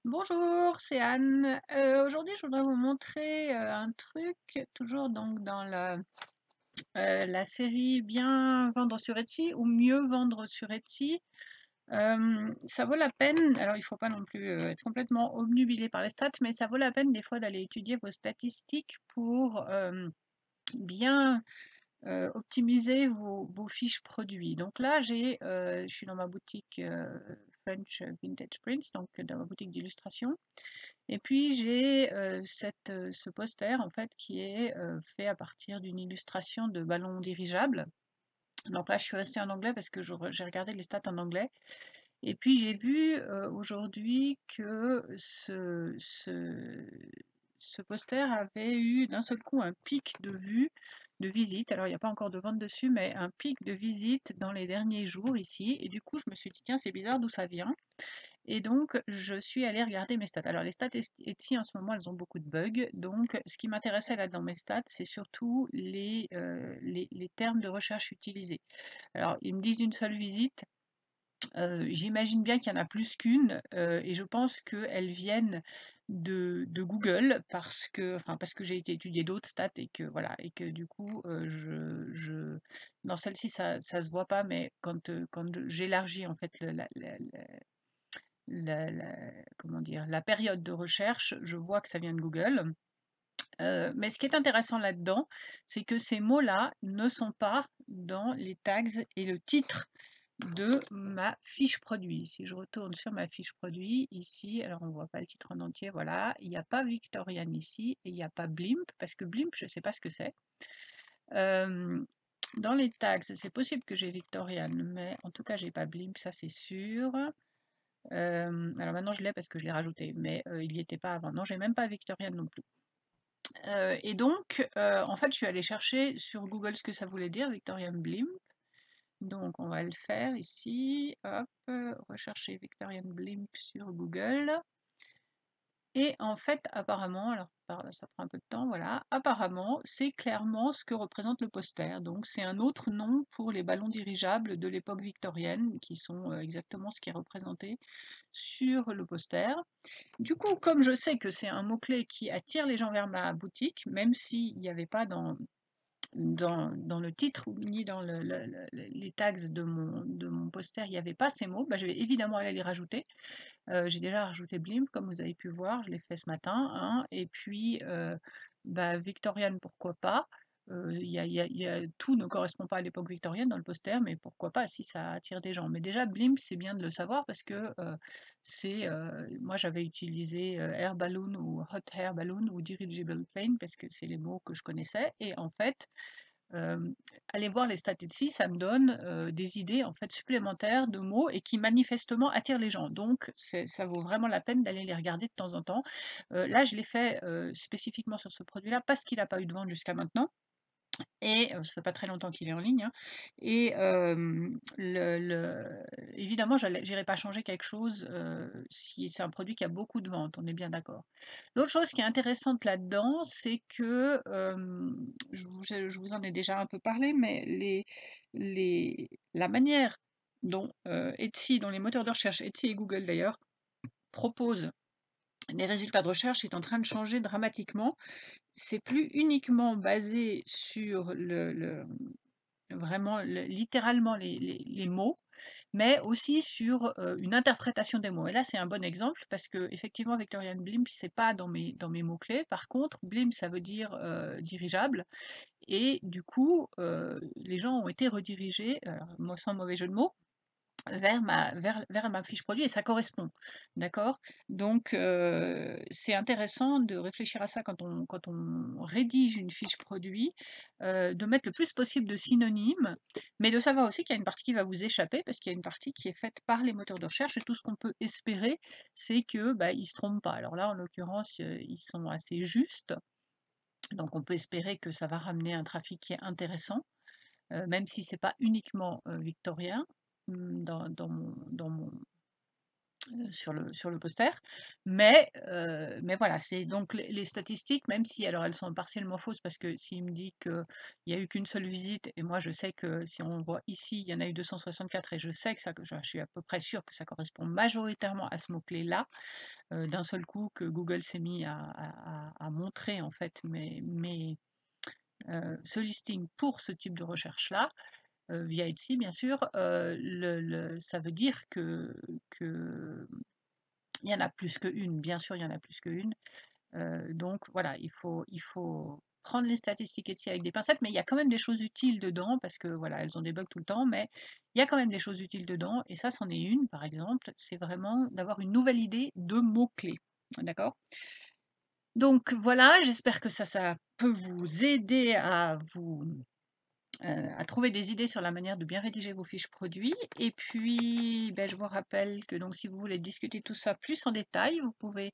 Bonjour, c'est Anne. Aujourd'hui, je voudrais vous montrer un truc, toujours donc dans la série Bien vendre sur Etsy ou Mieux vendre sur Etsy. Ça vaut la peine, alors il ne faut pas non plus être complètement obnubilé par les stats, mais ça vaut la peine des fois d'aller étudier vos statistiques pour bien optimiser vos fiches produits. Donc là, je suis dans ma boutique French Vintage Prints, donc dans ma boutique d'illustration. Et puis j'ai ce poster en fait qui est fait à partir d'une illustration de ballon dirigeable. Donc là, je suis restée en anglais parce que j'ai regardé les stats en anglais. Et puis j'ai vu aujourd'hui que ce poster avait eu d'un seul coup un pic de vue, de visite. Alors il n'y a pas encore de vente dessus, mais un pic de visite dans les derniers jours ici. Et du coup, je me suis dit, tiens, c'est bizarre d'où ça vient. Et donc, je suis allée regarder mes stats. Alors, les stats Etsy, en ce moment, elles ont beaucoup de bugs. Donc, ce qui m'intéressait là dans mes stats, c'est surtout les termes de recherche utilisés. Alors, ils me disent une seule visite. J'imagine bien qu'il y en a plus qu'une. Et je pense qu'elles viennent de Google parce que j'ai été étudier d'autres stats et que voilà et que du coup dans celle-ci ça se voit pas mais quand j'élargis en fait comment dire, la période de recherche, je vois que ça vient de Google. Mais ce qui est intéressant là-dedans, c'est que ces mots-là ne sont pas dans les tags et le titre de ma fiche produit. Si je retourne sur ma fiche produit, ici, alors on ne voit pas le titre en entier, voilà, il n'y a pas Victorian ici, et il n'y a pas Blimp, parce que Blimp, je ne sais pas ce que c'est. Dans les tags, c'est possible que j'ai Victorian, mais en tout cas, j'ai pas Blimp, ça c'est sûr. Alors maintenant je l'ai parce que je l'ai rajouté, mais il n'y était pas avant. Non, j'ai même pas Victorian non plus. Et donc, en fait, je suis allée chercher sur Google ce que ça voulait dire, Victorian Blimp. Donc, on va le faire ici. Hop, rechercher Victorian Blimp sur Google. Et en fait, apparemment, alors ça prend un peu de temps, voilà, apparemment, c'est clairement ce que représente le poster. Donc, c'est un autre nom pour les ballons dirigeables de l'époque victorienne, qui sont exactement ce qui est représenté sur le poster. Du coup, comme je sais que c'est un mot-clé qui attire les gens vers ma boutique, même s'il n'y avait pas dans le titre ni dans les tags de mon poster, il n'y avait pas ces mots, bah, je vais évidemment aller les rajouter. J'ai déjà rajouté Blimp, comme vous avez pu voir, je l'ai fait ce matin, hein, et puis bah, Victoriane, pourquoi pas. Tout ne correspond pas à l'époque victorienne dans le poster, mais pourquoi pas si ça attire des gens. Mais déjà, Blimp, c'est bien de le savoir parce que moi j'avais utilisé air balloon ou hot air balloon ou dirigible plane parce que c'est les mots que je connaissais. Et en fait, aller voir les stats ici, ça me donne des idées en fait supplémentaires de mots et qui manifestement attirent les gens. Donc ça vaut vraiment la peine d'aller les regarder de temps en temps. Là, je l'ai fait spécifiquement sur ce produit-là parce qu'il n'a pas eu de vente jusqu'à maintenant. Et ça fait pas très longtemps qu'il est en ligne, hein. Et évidemment, j'irai pas changer quelque chose si c'est un produit qui a beaucoup de ventes, on est bien d'accord. L'autre chose qui est intéressante là-dedans, c'est que je vous en ai déjà un peu parlé, mais la manière dont Etsy, dont les moteurs de recherche, Etsy et Google d'ailleurs, proposent les résultats de recherche est en train de changer dramatiquement. C'est plus uniquement basé sur littéralement les mots, mais aussi sur une interprétation des mots. Et là, c'est un bon exemple parce que effectivement, Victorian Blimp, c'est pas dans mes mots-clés. Par contre, Blimp, ça veut dire dirigeable. Et du coup, les gens ont été redirigés, moi, sans mauvais jeu de mots, vers ma fiche produit et ça correspond. D'accord? Donc, c'est intéressant de réfléchir à ça quand on rédige une fiche produit, de mettre le plus possible de synonymes, mais de savoir aussi qu'il y a une partie qui va vous échapper parce qu'il y a une partie qui est faite par les moteurs de recherche et tout ce qu'on peut espérer, c'est que, bah, ils se trompent pas. Alors là, en l'occurrence, ils sont assez justes, donc on peut espérer que ça va ramener un trafic qui est intéressant, même si c'est pas uniquement, victorien, dans mon sur le poster. Mais voilà, c'est donc les statistiques, même si alors elles sont partiellement fausses parce que s'il me dit qu'il y a eu qu'une seule visite et moi je sais que si on voit ici, il y en a eu 264 et je sais que ça je suis à peu près sûre que ça correspond majoritairement à ce mot-clé-là, d'un seul coup que Google s'est mis à montrer en fait ce listing pour ce type de recherche-là, via Etsy bien sûr, ça veut dire que il y en a plus qu'une, bien sûr, il y en a plus qu'une. Donc voilà, il faut prendre les statistiques Etsy avec des pincettes, mais il y a quand même des choses utiles dedans, parce que voilà, elles ont des bugs tout le temps, mais il y a quand même des choses utiles dedans, et ça, c'en est une, par exemple, c'est vraiment d'avoir une nouvelle idée de mots-clés. D'accord? Donc voilà, j'espère que ça peut vous aider à trouver des idées sur la manière de bien rédiger vos fiches produits. Et puis, je vous rappelle que donc si vous voulez discuter tout ça plus en détail, vous pouvez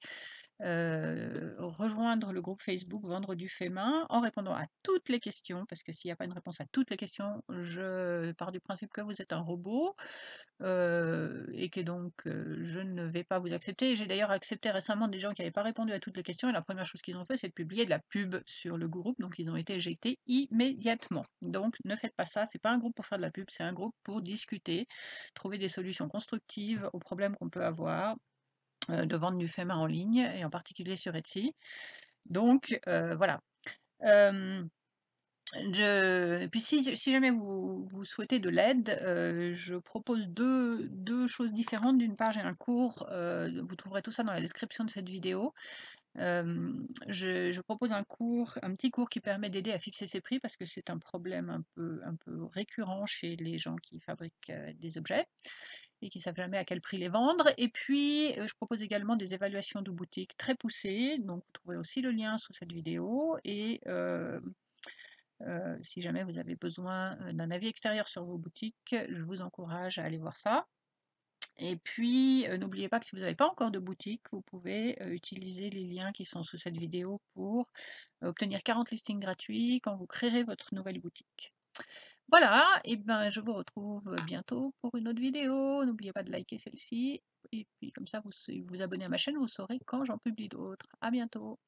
rejoindre le groupe Facebook Vendre du fait main en répondant à toutes les questions, parce que s'il n'y a pas une réponse à toutes les questions, je pars du principe que vous êtes un robot, et que donc je ne vais pas vous accepter. J'ai d'ailleurs accepté récemment des gens qui n'avaient pas répondu à toutes les questions, et la première chose qu'ils ont fait, c'est de publier de la pub sur le groupe, donc ils ont été éjectés immédiatement. Donc ne faites pas ça, c'est pas un groupe pour faire de la pub, c'est un groupe pour discuter, trouver des solutions constructives aux problèmes qu'on peut avoir de vente du fait main en ligne, et en particulier sur Etsy. Donc voilà. Et puis si jamais vous souhaitez de l'aide, je propose deux choses différentes. D'une part, j'ai un cours, vous trouverez tout ça dans la description de cette vidéo. Je propose un petit cours qui permet d'aider à fixer ses prix, parce que c'est un problème un peu récurrent chez les gens qui fabriquent des objets et qui ne savent jamais à quel prix les vendre. Et puis, je propose également des évaluations de boutique très poussées, donc vous trouverez aussi le lien sous cette vidéo. Et si jamais vous avez besoin d'un avis extérieur sur vos boutiques, je vous encourage à aller voir ça. Et puis, n'oubliez pas que si vous n'avez pas encore de boutique, vous pouvez utiliser les liens qui sont sous cette vidéo pour obtenir 40 listings gratuits quand vous créerez votre nouvelle boutique. Voilà, et je vous retrouve bientôt pour une autre vidéo. N'oubliez pas de liker celle-ci, et puis comme ça vous abonnez à ma chaîne, vous saurez quand j'en publie d'autres. À bientôt.